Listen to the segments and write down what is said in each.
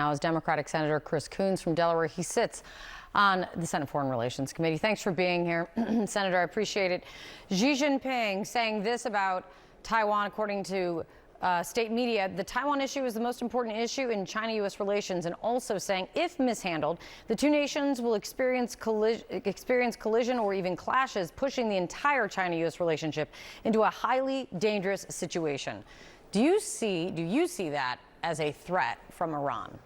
now is Democratic Senator Chris Coons from Delaware. He sits on the Senate Foreign Relations Committee. Thanks for being here, Senator. I appreciate it. Xi Jinping saying this about Taiwan, according to state media: the Taiwan issue is the most important issue in China-U.S. relations, and also saying if mishandled, the two nations will experience collision or even clashes, pushing the entire China-U.S. relationship into a highly dangerous situation. Do you see that as a threat from Iran?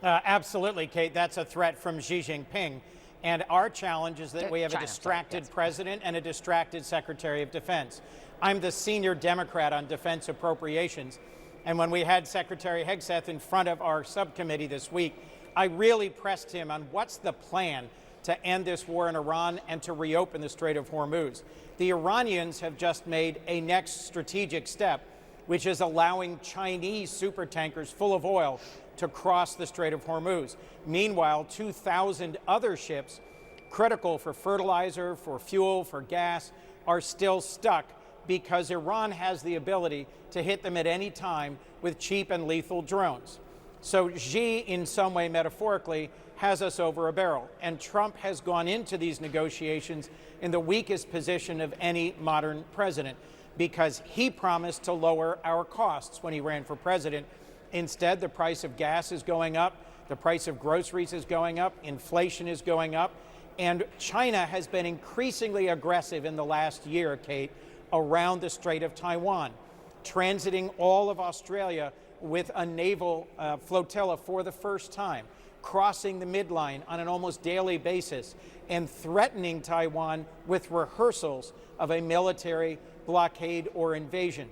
Absolutely, Kate. That's a threat from Xi Jinping. And our challenge is that we have a distracted president and a distracted Secretary of Defense. I'm the senior Democrat on defense appropriations. And when we had Secretary Hegseth in front of our subcommittee this week, I really pressed him on what's the plan to end this war in Iran and to reopen the Strait of Hormuz. The Iranians have just made a next strategic step, which is allowing Chinese supertankers full of oil to cross the Strait of Hormuz. Meanwhile, 2,000 other ships critical for fertilizer, for fuel, for gas are still stuck because Iran has the ability to hit them at any time with cheap and lethal drones. So Xi, in some way, metaphorically, has us over a barrel. And Trump has gone into these negotiations in the weakest position of any modern president because he promised to lower our costs when he ran for president. Instead, the price of gas is going up, the price of groceries is going up, inflation is going up, and China has been increasingly aggressive in the last year, Kate, around the Strait of Taiwan, transiting all of Australia with a naval flotilla for the first time, crossing the midline on an almost daily basis, and threatening Taiwan with rehearsals of a military blockade or invasion.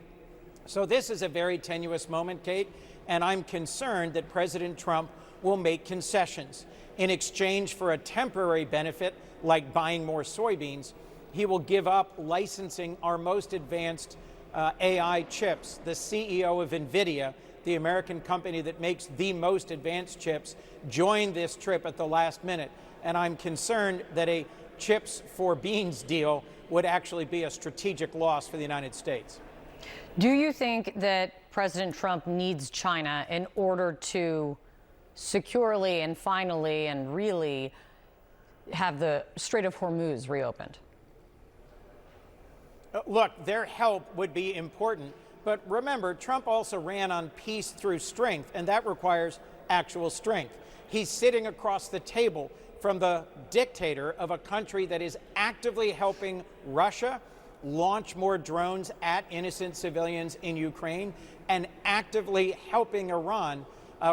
So this is a very tenuous moment, Kate, and I'm concerned that President Trump will make concessions. In exchange for a temporary benefit, like buying more soybeans, he will give up licensing our most advanced AI chips. The CEO of NVIDIA, the American company that makes the most advanced chips, joined this trip at the last minute. And I'm concerned that a chips for beans deal would actually be a strategic loss for the United States. Do you think that President Trump needs China in order to securely and finally and really have the Strait of Hormuz reopened? Look, their help would be important. But remember, Trump also ran on peace through strength, and that requires actual strength. He's sitting across the table from the dictator of a country that is actively helping Russia launch more drones at innocent civilians in Ukraine and actively helping Iran.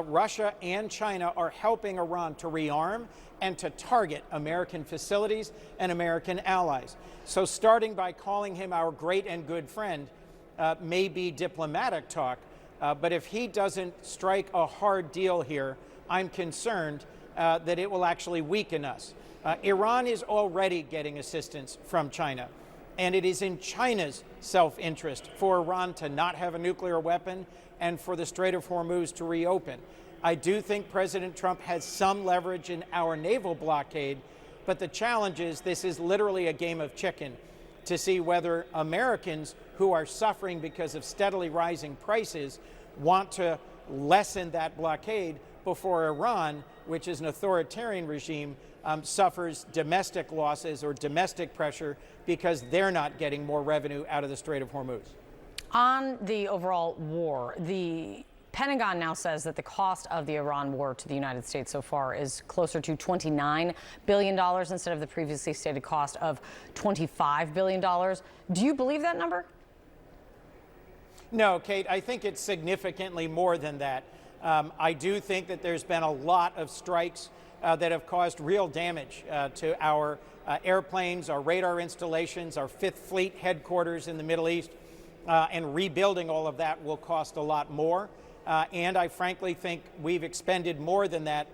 Russia and China are helping Iran to rearm and to target American facilities and American allies. So starting by calling him our great and good friend may be diplomatic talk, but if he doesn't strike a hard deal here, I'm concerned that it will actually weaken us. Iran is already getting assistance from China, and it is in China's self-interest for Iran to not have a nuclear weapon and for the Strait of Hormuz to reopen. I do think President Trump has some leverage in our naval blockade, but the challenge is this is literally a game of chicken to see whether Americans who are suffering because of steadily rising prices want to lessen that blockade before Iran, which is an authoritarian regime, suffers domestic losses or domestic pressure because they're not getting more revenue out of the Strait of Hormuz. On the overall war, the Pentagon now says that the cost of the Iran war to the United States so far is closer to $29 billion instead of the previously stated cost of $25 billion. Do you believe that number? No, Kate, I think it's significantly more than that. I do think that there's been a lot of strikes that have caused real damage to our airplanes, our radar installations, our Fifth Fleet headquarters in the Middle East, and rebuilding all of that will cost a lot more. And I frankly think we've expended more than that,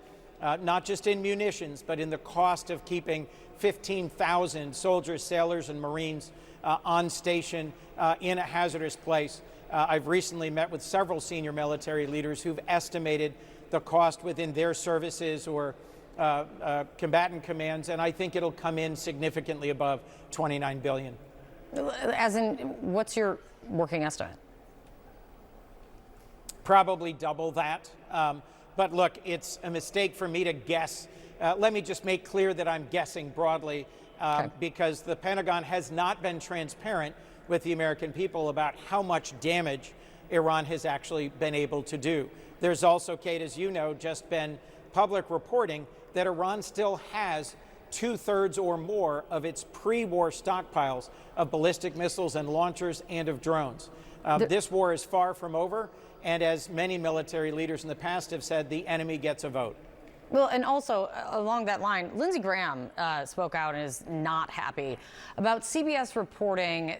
not just in munitions, but in the cost of keeping 15,000 soldiers, sailors, and Marines on station in a hazardous place. I've recently met with several senior military leaders who've estimated the cost within their services or combatant commands, and I think it'll come in significantly above $29 billion. As in, what's your working estimate? Probably double that. But look, it's a mistake for me to guess. Let me just make clear that I'm guessing broadly because the Pentagon has not been transparent with the American people about how much damage Iran has actually been able to do. There's also, Kate, as you know, just been public reporting that Iran still has 2/3 or more of its pre-war stockpiles of ballistic missiles and launchers and of drones. This war is far from over, and as many military leaders in the past have said, the enemy gets a vote. Well, and also along that line, Lindsey Graham spoke out and is not happy about CBS reporting,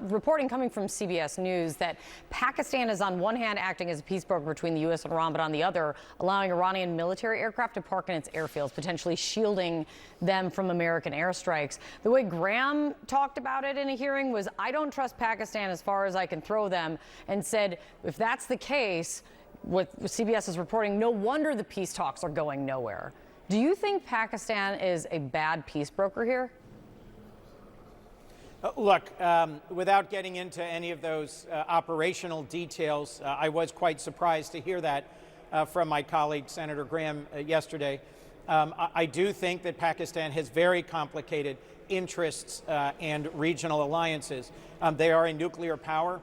reporting coming from CBS News that Pakistan is on one hand acting as a peace broker between the U.S. and Iran, but on the other allowing Iranian military aircraft to park in its airfields, potentially shielding them from American airstrikes. The way Graham talked about it in a hearing was, I don't trust Pakistan as far as I can throw them, and said, if that's the case, what CBS is reporting, no wonder the peace talks are going nowhere. Do you think Pakistan is a bad peace broker here? Look, without getting into any of those operational details, I was quite surprised to hear that from my colleague, Senator Graham, yesterday. I do think that Pakistan has very complicated interests and regional alliances. They are a nuclear power.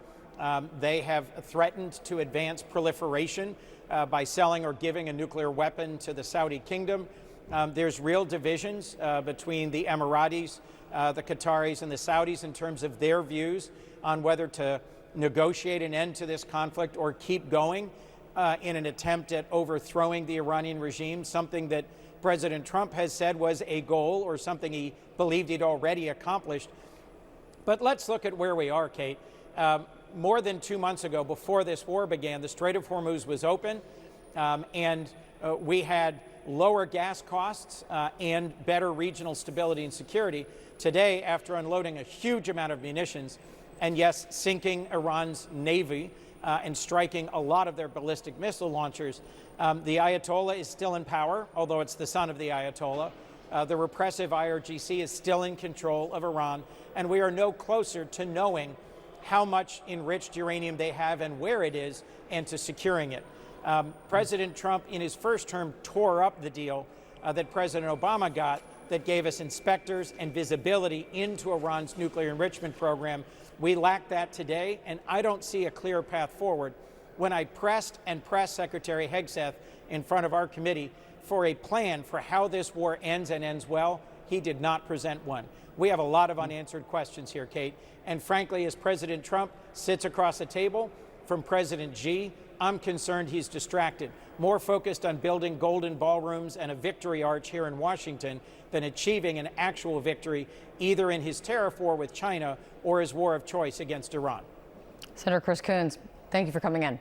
They have threatened to advance proliferation by selling or giving a nuclear weapon to the Saudi kingdom. There's real divisions between the Emiratis, the Qataris, and the Saudis in terms of their views on whether to negotiate an end to this conflict or keep going in an attempt at overthrowing the Iranian regime, something that President Trump has said was a goal or something he believed he'd already accomplished. But let's look at where we are, Kate. More than 2 months ago, before this war began, the Strait of Hormuz was open, and we had lower gas costs and better regional stability and security. Today, after unloading a huge amount of munitions, and yes, sinking Iran's navy and striking a lot of their ballistic missile launchers, the Ayatollah is still in power, although it's the son of the Ayatollah. The repressive IRGC is still in control of Iran, and we are no closer to knowing how much enriched uranium they have and where it is, and to securing it. President Trump, in his first term, tore up the deal that President Obama got that gave us inspectors and visibility into Iran's nuclear enrichment program. We lack that today, and I don't see a clear path forward. When I pressed Secretary Hegseth in front of our committee for a plan for how this war ends and ends well, he did not present one. We have a lot of unanswered questions here, Kate. And frankly, as President Trump sits across the table from President Xi, I'm concerned he's distracted, more focused on building golden ballrooms and a victory arch here in Washington than achieving an actual victory either in his tariff war with China or his war of choice against Iran. Senator Chris Coons, thank you for coming in.